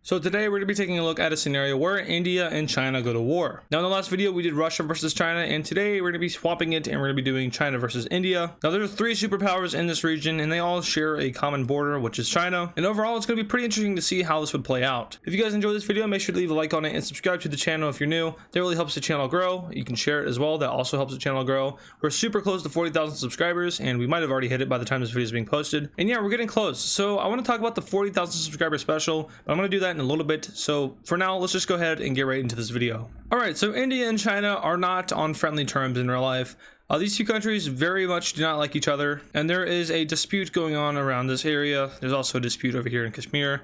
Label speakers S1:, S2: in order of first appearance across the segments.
S1: So today we're going to be taking a look at a scenario where India and China go to war. Now in the last video we did Russia versus China, and today we're going to be swapping it and we're going to be doing China versus India. Now there's three superpowers in this region and they all share a common border, which is China. And overall it's going to be pretty interesting to see how this would play out. If you guys enjoyed this video, make sure to leave a like on it and subscribe to the channel if you're new. That really helps the channel grow. You can share it as well. That also helps the channel grow. We're super close to 40,000 subscribers and we might have already hit it by the time this video is being posted. And yeah, we're getting close. So I want to talk about the 40,000 subscriber special, but I'm going to do that in a little bit. So for now, let's just go ahead and get right into this video. All right, so India and China are not on friendly terms in real life. These two countries very much do not like each other, and there is a dispute going on around this area. There's also a dispute over here in Kashmir.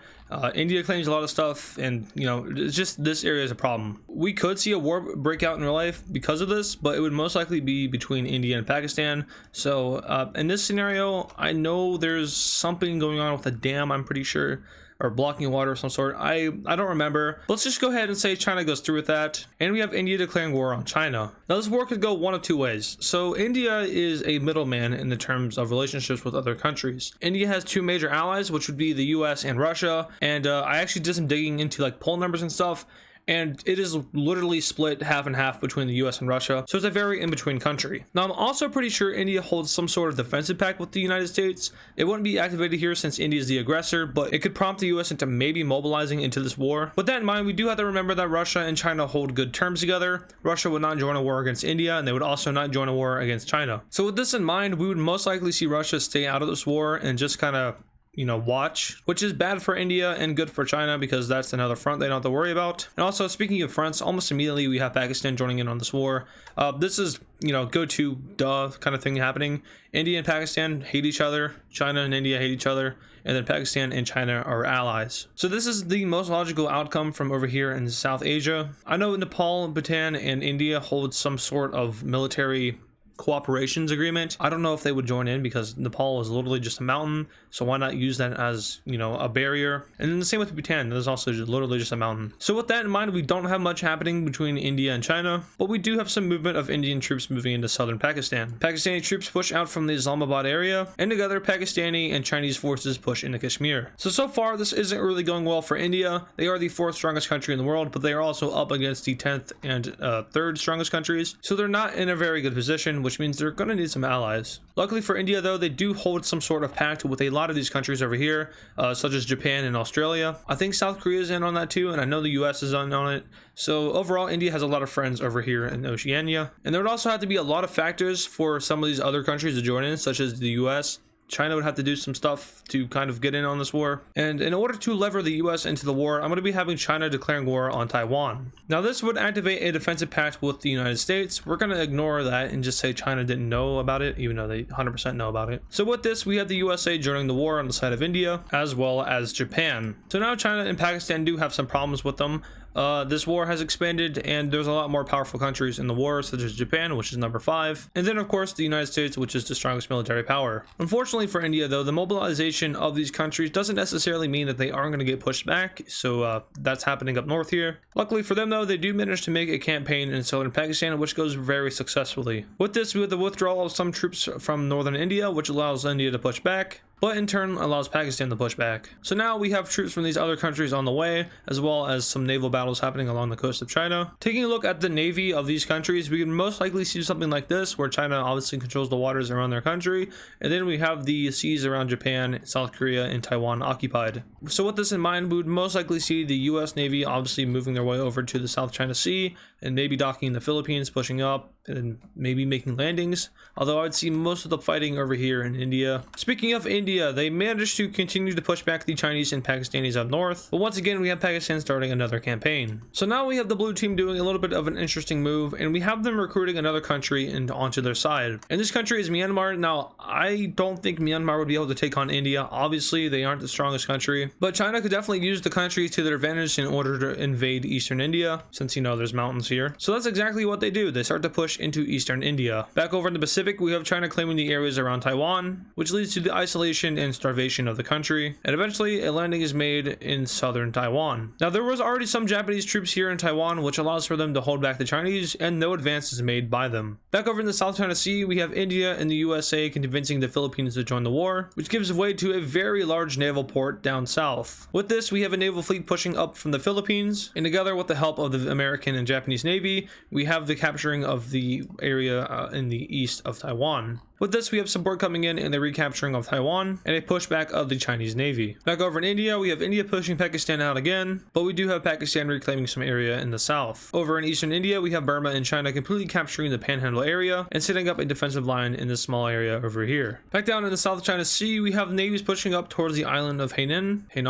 S1: India claims a lot of stuff, and you know, it's just this area is a problem. We could see a war break out in real life because of this, but it would most likely be between India and Pakistan. So in this scenario, I know there's something going on with a dam, I'm pretty sure, or blocking water of some sort. I don't remember. Let's just go ahead and say China goes through with that, and we have India declaring war on China. Now this war could go one of two ways. So India is a middleman in the terms of relationships with other countries. India has two major allies, which would be the US and Russia, and I actually did some digging into like poll numbers and stuff, and it is literally split half and half between the US and Russia, so it's a very in-between country. Now I'm also pretty sure India holds some sort of defensive pact with the United States. It wouldn't be activated here since India is the aggressor, but it could prompt the US into maybe mobilizing into this war. With that in mind, we do have to remember that Russia and China hold good terms together. Russia would not join a war against India, and they would also not join a war against China. So with this in mind, we would most likely see Russia stay out of this war and just kind of, you know, watch, which is bad for India and good for China because that's another front they don't have to worry about. And also, speaking of fronts, almost immediately we have Pakistan joining in on this war. This is, you know, go to duh kind of thing happening. India and Pakistan hate each other. China and India hate each other. And then Pakistan and China are allies. So this is the most logical outcome from over here in South Asia. I know Nepal, Bhutan, and India hold some sort of military cooperations agreement. I don't know if they would join in because Nepal is literally just a mountain, so why not use that as, you know, a barrier? And then the same with Bhutan, there's also literally just a mountain. So with that in mind, we don't have much happening between India and China, but we do have some movement of Indian troops moving into southern Pakistan. Pakistani troops push out from the Islamabad area, and together Pakistani and Chinese forces push into Kashmir. So far this isn't really going well for India. They are the 4th strongest country in the world, but they are also up against the 10th and 3rd strongest countries, so they're not in a very good position, which means they're going to need some allies. Luckily for India though, they do hold some sort of pact with a lot of these countries over here, such as Japan and Australia. I think South Korea is in on that too, and I know the US is in on it. So overall, India has a lot of friends over here in Oceania. And there would also have to be a lot of factors for some of these other countries to join in, such as the US. China would have to do some stuff to kind of get in on this war. And in order to lever the US into the war, I'm going to be having China declaring war on Taiwan. Now this would activate a defensive pact with the United States. We're going to ignore that and just say China didn't know about it, even though they 100% know about it. So with this, we have the USA joining the war on the side of India, as well as Japan. So now China and Pakistan do have some problems with them. This war has expanded and there's a lot more powerful countries in the war, such as Japan, which is number 5, and then of course the United States, which is the strongest military power. Unfortunately for India though, the mobilization of these countries doesn't necessarily mean that they aren't going to get pushed back, so that's happening up north here. Luckily for them though, they do manage to make a campaign in southern Pakistan, which goes very successfully. With this, we have the withdrawal of some troops from northern India, which allows India to push back, but in turn allows Pakistan to push back. So now we have troops from these other countries on the way, as well as some naval battles happening along the coast of China. Taking a look at the navy of these countries, we can most likely see something like this, where China obviously controls the waters around their country, and then we have the seas around Japan, South Korea, and Taiwan occupied. So with this in mind, we would most likely see the US Navy obviously moving their way over to the South China Sea, and maybe docking in the Philippines, pushing up, and maybe making landings, although I would see most of the fighting over here in India. Speaking of India, they managed to continue to push back the Chinese and Pakistanis up north, but once again we have Pakistan starting another campaign. So now we have the blue team doing a little bit of an interesting move, and we have them recruiting another country and onto their side, and this country is Myanmar. Now I don't think Myanmar would be able to take on India. Obviously they aren't the strongest country, but China could definitely use the country to their advantage in order to invade eastern India, since, you know, there's mountains here. So that's exactly what they do. They start to push push into eastern India. Back over in the Pacific, we have China claiming the areas around Taiwan, which leads to the isolation and starvation of the country, and eventually a landing is made in southern Taiwan. Now there was already some Japanese troops here in Taiwan, which allows for them to hold back the Chinese, and no advance is made by them. Back over in the South China Sea, we have India and the USA convincing the Philippines to join the war, which gives way to a very large naval port down south. With this, we have a naval fleet pushing up from the Philippines, and together with the help of the American and Japanese Navy, we have the capturing of the area in the east of Taiwan. With this, we have support coming in and the recapturing of Taiwan and a pushback of the Chinese Navy. Back over in India, we have India pushing Pakistan out again, but we do have Pakistan reclaiming some area in the south. Over in eastern India, we have Burma and China completely capturing the Panhandle area and setting up a defensive line in this small area over here. Back down in the South China Sea, we have navies pushing up towards the island of Hainan, I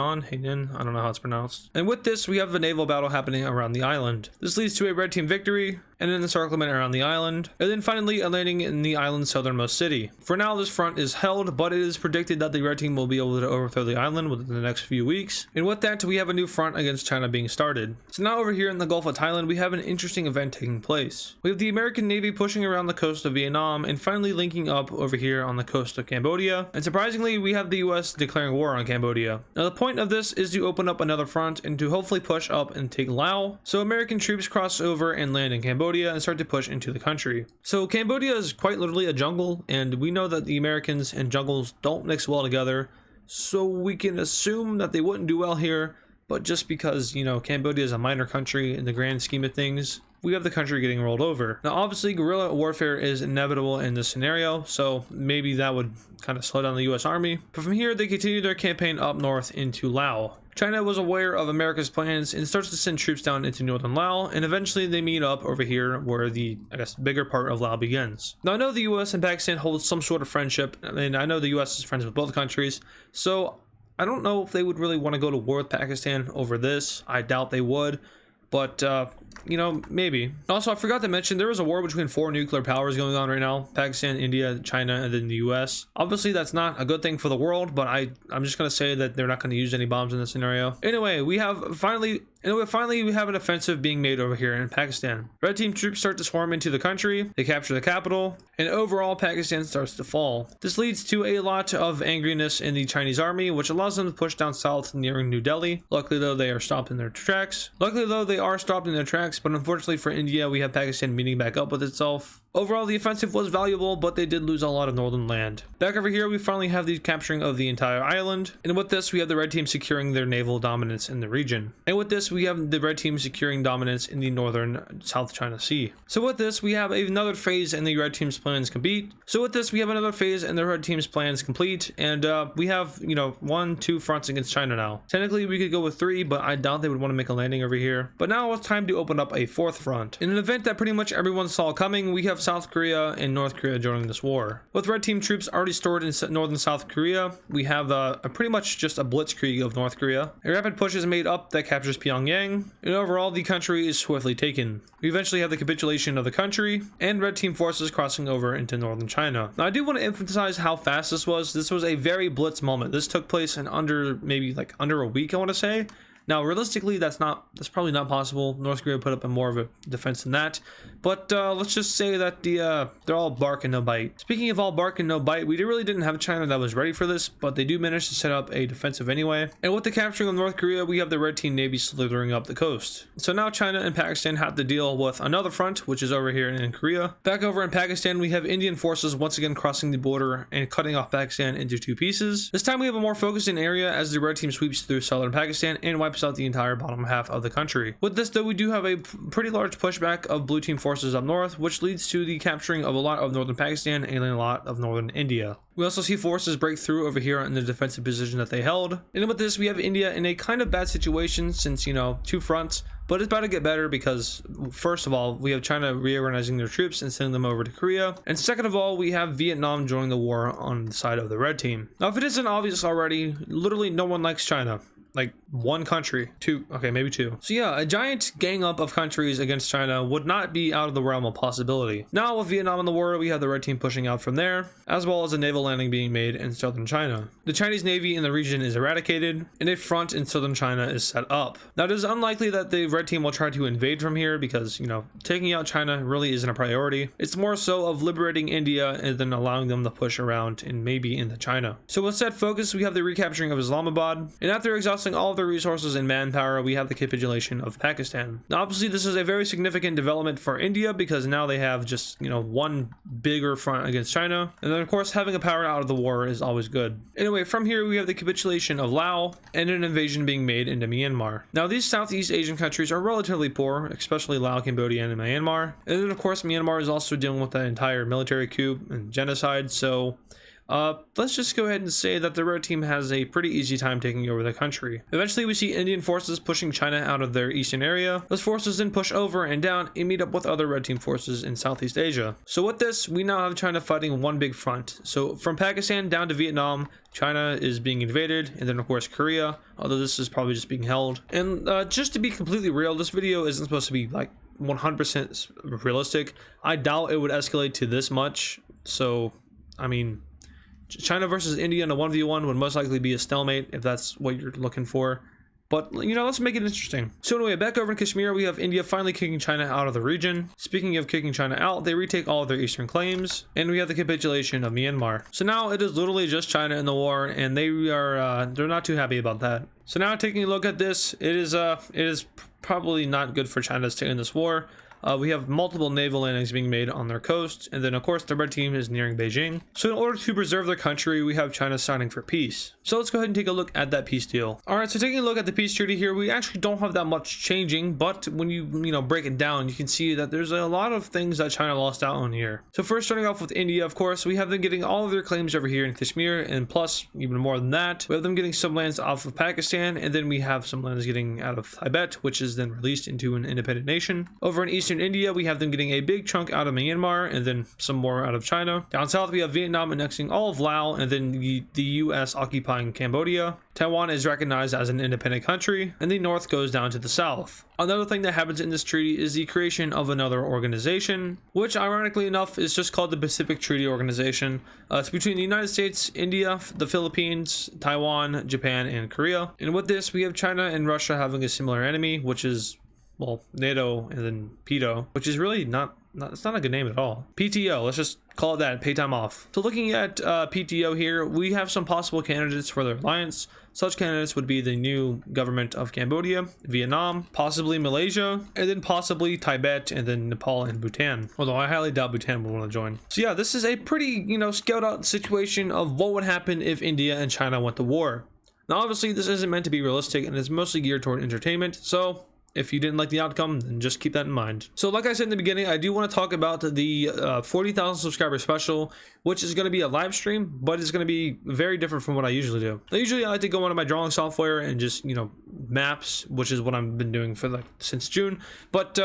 S1: don't know how it's pronounced. And with this, we have a naval battle happening around the island. This leads to a red team victory and an encirclement around the island, and then finally a landing in the island's southernmost city. For now, this front is held, but it is predicted that the red team will be able to overthrow the island within the next few weeks. And with that, we have a new front against China being started. So now over here in the Gulf of Thailand, we have an interesting event taking place. We have the American Navy pushing around the coast of Vietnam and finally linking up over here on the coast of Cambodia. And surprisingly, we have the US declaring war on Cambodia. Now the point of this is to open up another front and to hopefully push up and take Laos. So American troops cross over and land in Cambodia and start to push into the country. So Cambodia is quite literally a jungle, and we know that the Americans and jungles don't mix well together, so we can assume that they wouldn't do well here. But just because, you know, Cambodia is a minor country in the grand scheme of things, we have the country getting rolled over. Now obviously guerrilla warfare is inevitable in this scenario, so maybe that would kind of slow down the US Army. But from here, they continue their campaign up north into Laos. China was aware of America's plans and starts to send troops down into northern Laos, and eventually they meet up over here where the, I guess, bigger part of Laos begins. Now I know the US and Pakistan hold some sort of friendship, and I know the US is friends with both countries, so I don't know if they would really want to go to war with Pakistan over this. I doubt they would, but you know, maybe. Also, I forgot to mention there was a war between 4 nuclear powers going on right now: Pakistan, India, China, and then the US. Obviously that's not a good thing for the world, but I'm just gonna say that they're not going to use any bombs in this scenario. Anyway, we have an offensive being made over here in Pakistan. Red team troops start to swarm into the country, they capture the capital, and overall Pakistan starts to fall. This leads to a lot of angriness in the Chinese army, which allows them to push down south nearing New Delhi. Luckily though, they are stopped in their tracks. But unfortunately for India, we have Pakistan meeting back up with itself. Overall, the offensive was valuable, but they did lose a lot of northern land. Back over here, we finally have the capturing of the entire island, and with this, we have the red team securing their naval dominance in the region. And with this, we have the red team securing dominance in the northern South China Sea. So with this, we have another phase in the red team's plans complete. And we have, you know, 1-2 fronts against China now. Technically, we could go with 3, but I doubt they would want to make a landing over here. But now it's time to open up a 4th front. In an event that pretty much everyone saw coming, we have South Korea and North Korea joining this war. With red team troops already stored in northern South Korea, we have pretty much just a blitzkrieg of North Korea. A rapid push is made up that captures Pyongyang, and overall the country is swiftly taken. We eventually have the capitulation of the country and red team forces crossing over into northern China. Now I do want to emphasize how fast this was. This was a very blitz moment. This took place in under a week, I want to say. Now, realistically, that's probably not possible. North Korea put up a more of a defense than that. But let's just say that they're all bark and no bite. Speaking of all bark and no bite, we really didn't have China that was ready for this, but they do manage to set up a defensive anyway. And with the capturing of North Korea, we have the red team navy slithering up the coast. So now China and Pakistan have to deal with another front, which is over here in Korea. Back over in Pakistan, we have Indian forces once again crossing the border and cutting off Pakistan into 2 pieces. This time we have a more focused in area as the red team sweeps through southern Pakistan and wipes out the entire bottom half of the country. With this though, we do have a pretty large pushback of blue team forces up north, which leads to the capturing of a lot of northern Pakistan and a lot of northern India. We also see forces break through over here in the defensive position that they held. And with this, we have India in a kind of bad situation since, you know, 2 fronts, but it's about to get better because first of all, we have China reorganizing their troops and sending them over to Korea. And second of all, we have Vietnam joining the war on the side of the red team. Now, if it isn't obvious already, literally no one likes China. like one country, two, okay, maybe two. So yeah, a giant gang up of countries against China would not be out of the realm of possibility. Now with Vietnam in the war, we have the red team pushing out from there, as well as a naval landing being made in southern China. The Chinese Navy in the region is eradicated, and a front in southern China is set up. Now it is unlikely that the red team will try to invade from here because, you know, taking out China really isn't a priority. It's more so of liberating India and then allowing them to push around and maybe into China. So with that focus, we have the recapturing of Islamabad, and after exhausting all of their resources and manpower, we have the capitulation of Pakistan. Now obviously this is a very significant development for India because now they have just, you know, one bigger front against China, and then of course having a power out of the war is always good. Anyway, from here we have the capitulation of Laos and an invasion being made into Myanmar. Now these Southeast Asian countries are relatively poor, especially Laos, Cambodia, and Myanmar, and then of course Myanmar is also dealing with that entire military coup and genocide, so let's just go ahead and say that the red team has a pretty easy time taking over the country. Eventually we see Indian forces pushing China out of their eastern area. Those forces then push over and down and meet up with other red team forces in Southeast Asia. So with this, we now have China fighting one big front. So from Pakistan down to Vietnam, China is being invaded, and then of course Korea, although this is probably just being held. And just to be completely real, this video isn't supposed to be like 100% realistic. I doubt it would escalate to this much. So I mean, China versus India in a 1v1 would most likely be a stalemate if that's what you're looking for. But, you know, let's make it interesting. So anyway, back over in Kashmir, we have India finally kicking China out of the region. Speaking of kicking China out, they retake all of their eastern claims, and we have the capitulation of Myanmar. So now it is literally just China in the war, and they're not too happy about that. So now taking a look at this, it is probably not good for China to stay in this war. We have multiple naval landings being made on their coast, and then of course the red team is nearing Beijing. So in order to preserve their country, we have China signing for peace. So let's go ahead and take a look at that peace deal. Alright, so taking a look at the peace treaty here, we actually don't have that much changing, but when you break it down, you can see that there's a lot of things that China lost out on here. So first, starting off with India, of course, we have them getting all of their claims over here in Kashmir, and plus even more than that, we have them getting some lands off of Pakistan, and then we have some lands getting out of Tibet, which is then released into an independent nation. Over in eastern India, we have them getting a big chunk out of Myanmar, and then some more out of China. Down south, we have Vietnam annexing all of Laos, and then the US occupying Cambodia. Taiwan is recognized as an independent country, and the north goes down to the south. Another thing that happens in this treaty is the creation of another organization, which ironically enough is just called the Pacific Treaty Organization. It's between the United States, India, the Philippines, Taiwan, Japan, and Korea. And with this, we have China and Russia having a similar enemy, which is, well, NATO and then PETO, which is really it's not a good name at all. PTO, let's just call it that, pay time off. So looking at PTO here, we have some possible candidates for their alliance. Such candidates would be the new government of Cambodia, Vietnam, possibly Malaysia, and then possibly Tibet, and then Nepal and Bhutan. Although I highly doubt Bhutan would want to join. So yeah, this is a pretty, scaled out situation of what would happen if India and China went to war. Now obviously this isn't meant to be realistic and is mostly geared toward entertainment, so if you didn't like the outcome, then just keep that in mind. So like I said in the beginning, I do want to talk about the 40,000 subscriber special, which is going to be a live stream, but it's going to be very different from what I usually do. Now, usually I like to go onto my drawing software and just, maps, which is what I've been doing for since June. But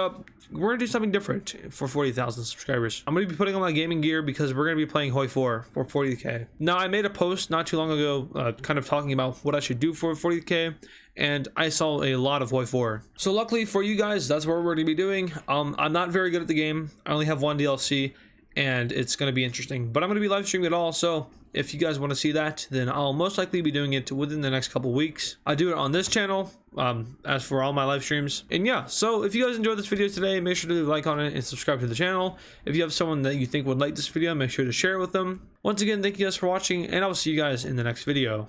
S1: we're going to do something different for 40,000 subscribers. I'm going to be putting on my gaming gear because we're going to be playing Hoi 4 for 40k. Now, I made a post not too long ago kind of talking about what I should do for 40k, and I saw a lot of Hoi 4. So luckily for you guys, that's what we're going to be doing. I'm not very good at the game. I only have one DLC, and it's going to be interesting. But I'm going to be live streaming it all, so if you guys want to see that, then I'll most likely be doing it within the next couple weeks. I do it on this channel, as for all my live streams. And yeah, so if you guys enjoyed this video today, make sure to leave a like on it and subscribe to the channel. If you have someone that you think would like this video, make sure to share it with them. Once again, thank you guys for watching, and I'll see you guys in the next video.